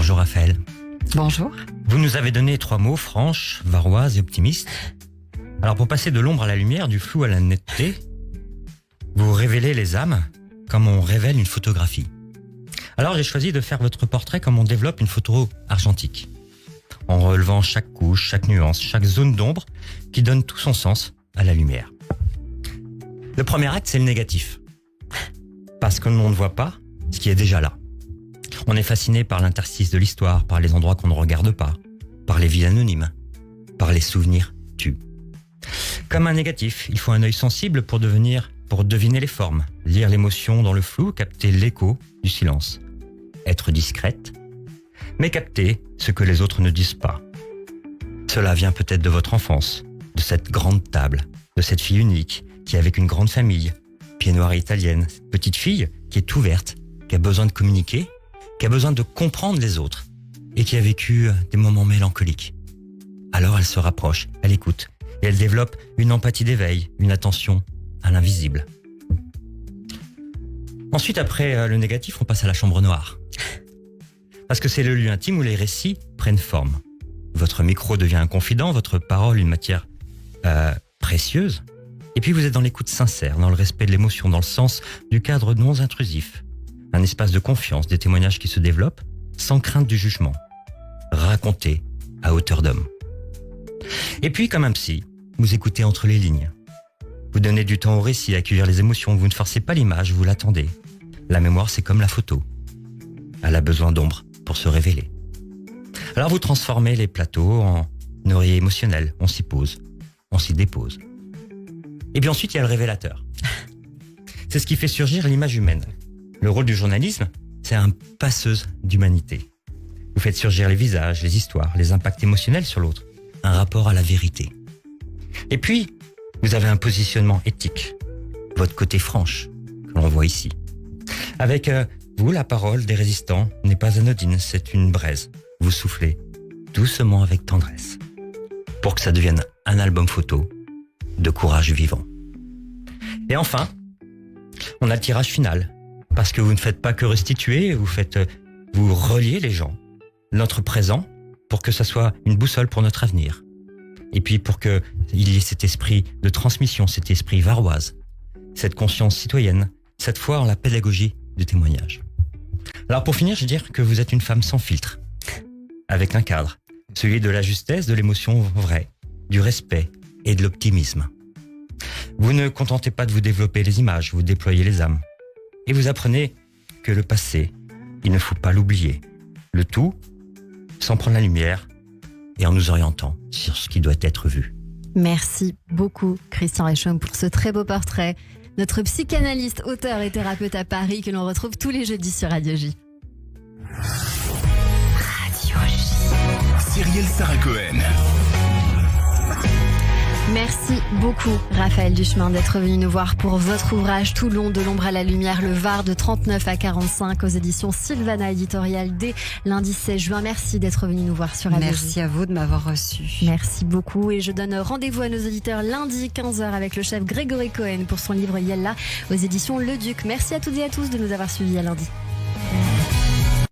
Bonjour Raphaël. Bonjour. Vous nous avez donné 3 mots, franche, varoise et optimiste. Alors pour passer de l'ombre à la lumière, du flou à la netteté, vous révélez les âmes comme on révèle une photographie. Alors j'ai choisi de faire votre portrait comme on développe une photo argentique, en relevant chaque couche, chaque nuance, chaque zone d'ombre qui donne tout son sens à la lumière. Le premier acte, c'est le négatif. Parce que l'on ne voit pas ce qui est déjà là. On est fasciné par l'interstice de l'histoire, par les endroits qu'on ne regarde pas, par les vies anonymes, par les souvenirs tues. Comme un négatif, il faut un œil sensible pour deviner les formes, lire l'émotion dans le flou, capter l'écho du silence. Être discrète, mais capter ce que les autres ne disent pas. Cela vient peut-être de votre enfance, de cette grande table, de cette fille unique qui est avec une grande famille, pied noir et italienne, cette petite fille qui est ouverte, qui a besoin de communiquer, qui a besoin de comprendre les autres et qui a vécu des moments mélancoliques. Alors elle se rapproche, elle écoute et elle développe une empathie d'éveil, une attention à l'invisible. Ensuite, après le négatif, on passe à la chambre noire. Parce que c'est le lieu intime où les récits prennent forme. Votre micro devient un confident, votre parole une matière précieuse. Et puis vous êtes dans l'écoute sincère, dans le respect de l'émotion, dans le sens du cadre non intrusif. Un espace de confiance, des témoignages qui se développent sans crainte du jugement. Racontés à hauteur d'homme. Et puis, comme un psy, vous écoutez entre les lignes. Vous donnez du temps au récit, à accueillir les émotions, vous ne forcez pas l'image, vous l'attendez. La mémoire, c'est comme la photo. Elle a besoin d'ombre pour se révéler. Alors vous transformez les plateaux en oreiller émotionnel, on s'y pose, on s'y dépose. Et puis ensuite, il y a le révélateur. C'est ce qui fait surgir l'image humaine. Le rôle du journalisme, c'est une passeuse d'humanité. Vous faites surgir les visages, les histoires, les impacts émotionnels sur l'autre, un rapport à la vérité. Et puis, vous avez un positionnement éthique, votre côté franche, que l'on voit ici. Avec vous, la parole des résistants n'est pas anodine, c'est une braise. Vous soufflez doucement avec tendresse, pour que ça devienne un album photo de courage vivant. Et enfin, on a le tirage final, parce que vous ne faites pas que restituer, vous reliez les gens, notre présent, pour que ça soit une boussole pour notre avenir. Et puis pour qu'il y ait cet esprit de transmission, cet esprit varoise, cette conscience citoyenne, cette foi en la pédagogie du témoignage. Alors pour finir, je veux dire que vous êtes une femme sans filtre, avec un cadre, celui de la justesse, de l'émotion vraie, du respect et de l'optimisme. Vous ne contentez pas de vous développer les images, vous déployez les âmes. Et vous apprenez que le passé, il ne faut pas l'oublier. Le tout, sans prendre la lumière et en nous orientant sur ce qui doit être vu. Merci beaucoup, Christian Reichaume, pour ce très beau portrait. Notre psychanalyste, auteur et thérapeute à Paris, que l'on retrouve tous les jeudis sur Radio J. Radio J. Cyrielle Sarah Cohen. Merci beaucoup, Raphaël Duchemin, d'être venu nous voir pour votre ouvrage Tout long de l'ombre à la lumière, le Var de 39 à 45 aux éditions Sylvana Éditorial dès lundi 16 juin. Merci d'être venu nous voir sur Radio J. Merci à vous de m'avoir reçu. Merci beaucoup et je donne rendez-vous à nos auditeurs lundi 15h avec le chef Grégory Cohen pour son livre Yella aux éditions Le Duc. Merci à toutes et à tous de nous avoir suivis à lundi.